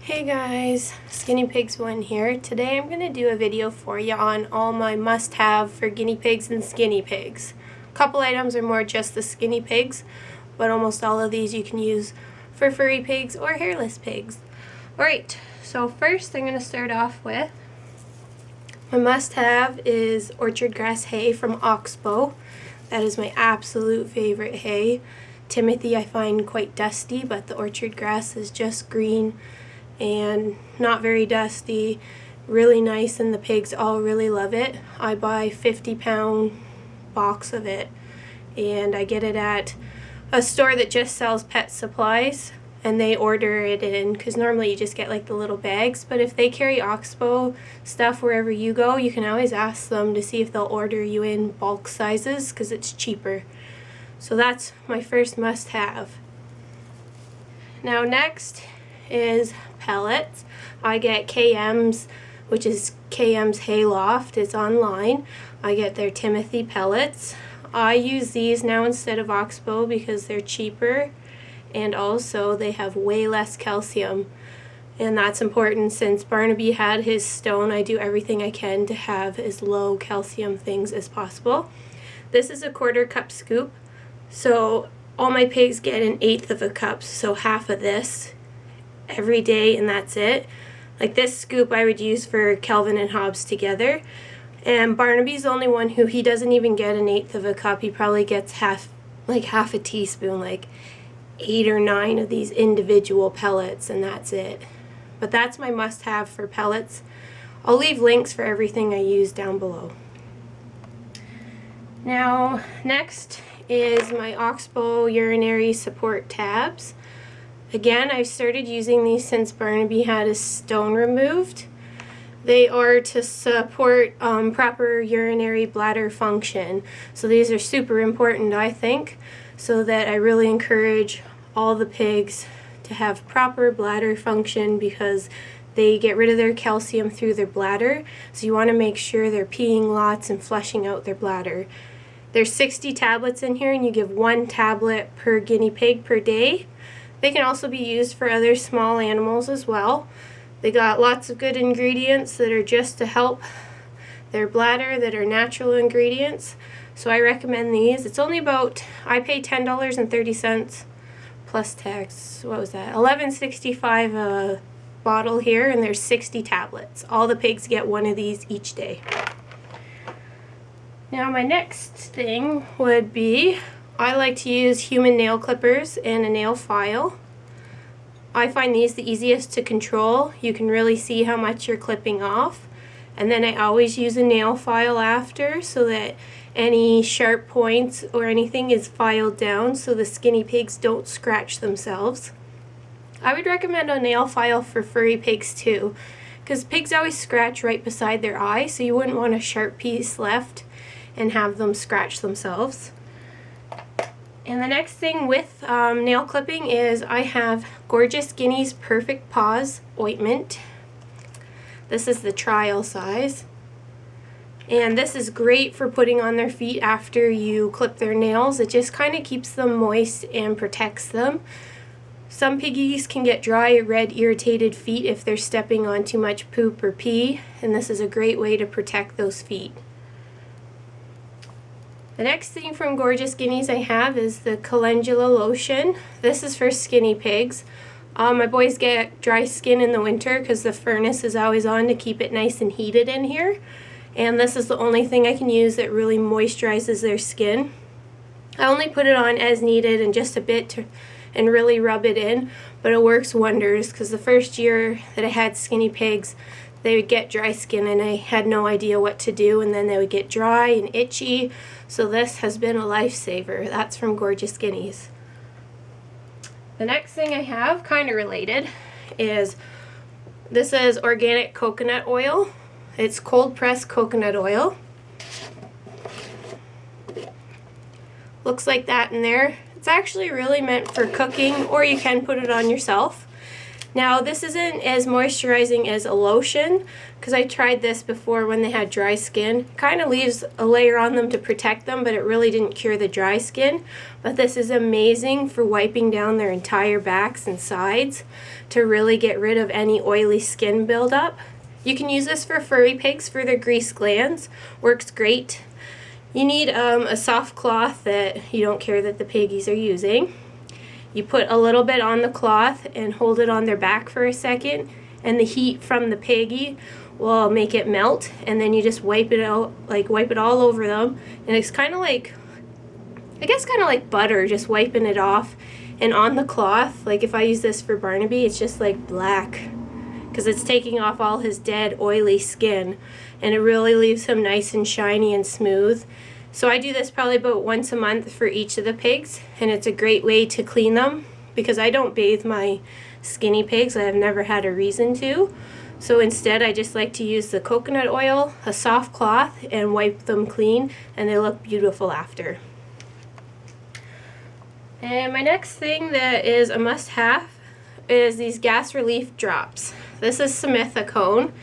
Hey guys, Skinny Pigs 1 here. Today I'm going to do a video for you on all my must-have for guinea pigs and skinny pigs. A couple items are more just the skinny pigs, but almost all of these you can use for furry pigs or hairless pigs. Alright, so first I'm going to start off with my must-have is orchard grass hay from Oxbow. That is my absolute favorite hay. Timothy I find quite dusty, but the orchard grass is just green and not very dusty, really nice, and the pigs all really love it. I buy 50-pound box of it, and I get it at a store that just sells pet supplies, and they order it in, because normally you just get like the little bags, but if they carry Oxbow stuff wherever you go, you can always ask them to see if they'll order you in bulk sizes, because it's cheaper. So that's my first must-have. Now next is pellets. I get KM's, which is KM's Hayloft. It's online. I get their Timothy pellets. I use these now instead of Oxbow because they're cheaper, and also they have way less calcium, and that's important since Barnaby had his stone. I do everything I can to have as low calcium things as possible. This is a 1/4 cup scoop, so all my pigs get 1/8 of a cup, so half of this every day, and that's it. Like this scoop I would use for Calvin and Hobbes together, and Barnaby's the only one who he doesn't even get 1/8 of a cup. He probably gets half a teaspoon, like 8 or 9 of these individual pellets, and that's it. But that's my must-have for pellets. I'll leave links for everything I use down below. Now next is my Oxbow urinary support tabs. Again, I've started using these since Barnaby had his stone removed. They are to support proper urinary bladder function. So these are super important, I think, so that I really encourage all the pigs to have proper bladder function, because they get rid of their calcium through their bladder. So you want to make sure they're peeing lots and flushing out their bladder. There's 60 tablets in here, and you give 1 tablet per guinea pig per day. They can also be used for other small animals as well. They got lots of good ingredients that are just to help their bladder, that are natural ingredients. So I recommend these. It's only about, I pay $10.30 plus tax. What was that? $11.65 a bottle here, and there's 60 tablets. All the pigs get 1 of these each day. Now my next thing would be, I like to use human nail clippers and a nail file. I find these the easiest to control. You can really see how much you're clipping off. And then I always use a nail file after, so that any sharp points or anything is filed down so the skinny pigs don't scratch themselves. I would recommend a nail file for furry pigs too, because pigs always scratch right beside their eye, so you wouldn't want a sharp piece left and have them scratch themselves. And the next thing with nail clipping is I have Gorgeous Guinea's Perfect Paws ointment. This is the trial size. And this is great for putting on their feet after you clip their nails. It just kind of keeps them moist and protects them. Some piggies can get dry, red, irritated feet if they're stepping on too much poop or pee, and this is a great way to protect those feet. The next thing from Gorgeous Guineas I have is the Calendula Lotion. This is for skinny pigs. My boys get dry skin in the winter because the furnace is always on to keep it nice and heated in here. And this is the only thing I can use that really moisturizes their skin. I only put it on as needed and just a bit and really rub it in, but it works wonders, because the first year that I had skinny pigs, they would get dry skin and I had no idea what to do, and then they would get dry and itchy. So this has been a lifesaver. That's from Gorgeous Guineas. The next thing I have, kind of related, is this is organic coconut oil. It's cold pressed coconut oil. Looks like that in there. It's actually really meant for cooking, or you can put it on yourself. Now this isn't as moisturizing as a lotion, because I tried this before when they had dry skin. It kind of leaves a layer on them to protect them, but it really didn't cure the dry skin. But this is amazing for wiping down their entire backs and sides to really get rid of any oily skin buildup. You can use this for furry pigs for their grease glands. Works great. You need a soft cloth that you don't care that the piggies are using. You put a little bit on the cloth and hold it on their back for a second, and the heat from the piggy will make it melt, and then you just wipe it out, like wipe it all over them, and it's kind of like, I guess kind of like butter, just wiping it off. And on the cloth, like if I use this for Barnaby, it's just like black, because it's taking off all his dead oily skin, and it really leaves him nice and shiny and smooth. So I do this probably about once a month for each of the pigs, and it's a great way to clean them because I don't bathe my skinny pigs. I have never had a reason to. So instead I just like to use the coconut oil, a soft cloth, and wipe them clean, and they look beautiful after. And my next thing that is a must-have is these gas relief drops. This is simethicone,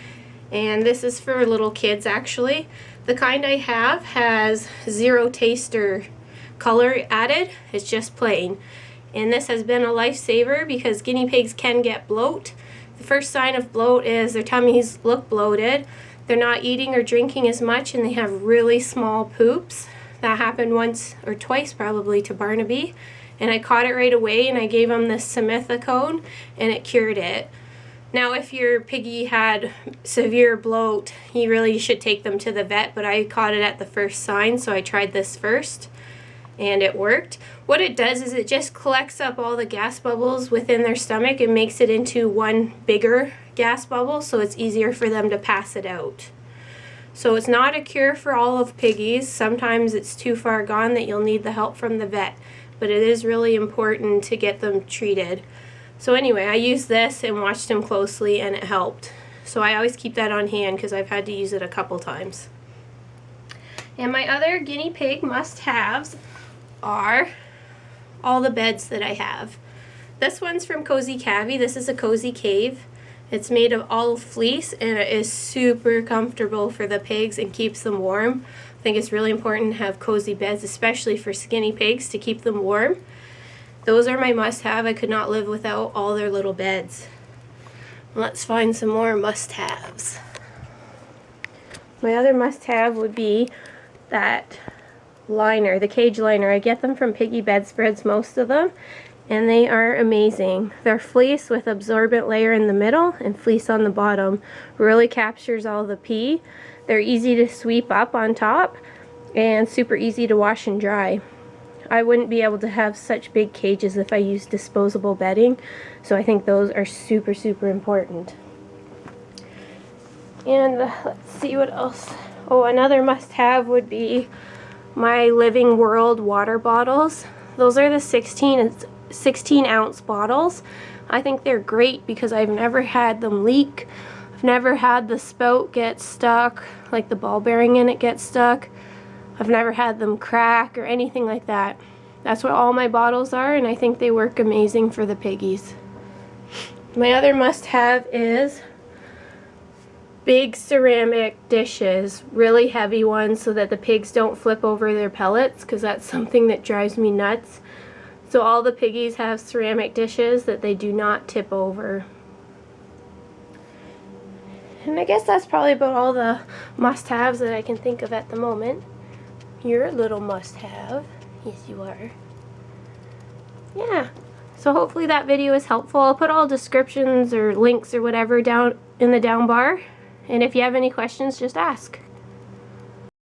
and this is for little kids actually. The kind I have has zero taste or color added. It's just plain. And this has been a lifesaver because guinea pigs can get bloat. The first sign of bloat is their tummies look bloated. They're not eating or drinking as much, and they have really small poops. That happened once or twice probably to Barnaby. And I caught it right away, and I gave him this simethicone, and it cured it. Now, if your piggy had severe bloat, you really should take them to the vet, but I caught it at the first sign, so I tried this first, and it worked. What it does is it just collects up all the gas bubbles within their stomach and makes it into one bigger gas bubble, so it's easier for them to pass it out. So it's not a cure for all of piggies. Sometimes it's too far gone that you'll need the help from the vet, but it is really important to get them treated. So anyway, I used this and watched him closely, and it helped. So I always keep that on hand because I've had to use it a couple times. And my other guinea pig must-haves are all the beds that I have. This one's from Cozy Cavy. This is a cozy cave. It's made of all fleece, and it is super comfortable for the pigs and keeps them warm. I think it's really important to have cozy beds, especially for skinny pigs, to keep them warm. Those are my must-have. I could not live without all their little beds. Let's find some more must-haves. My other must-have would be that liner, the cage liner. I get them from Piggy Bedspreads, most of them, and they are amazing. They're fleece with absorbent layer in the middle and fleece on the bottom. Really captures all the pee. They're easy to sweep up on top and super easy to wash and dry. I wouldn't be able to have such big cages if I used disposable bedding, so I think those are super, super important. And let's see what else. Oh, another must-have would be my Living World water bottles. Those are the 16-ounce bottles. I think they're great because I've never had them leak. I've never had the spout get stuck, like the ball bearing in it get stuck. I've never had them crack or anything like that. That's what all my bottles are, and I think they work amazing for the piggies. My other must-have is big ceramic dishes, really heavy ones so that the pigs don't flip over their pellets, because that's something that drives me nuts. So all the piggies have ceramic dishes that they do not tip over. And I guess that's probably about all the must-haves that I can think of at the moment. You're a little must-have. Yes, you are. Yeah. So hopefully that video is helpful. I'll put all descriptions or links or whatever down in the down bar. And if you have any questions, just ask.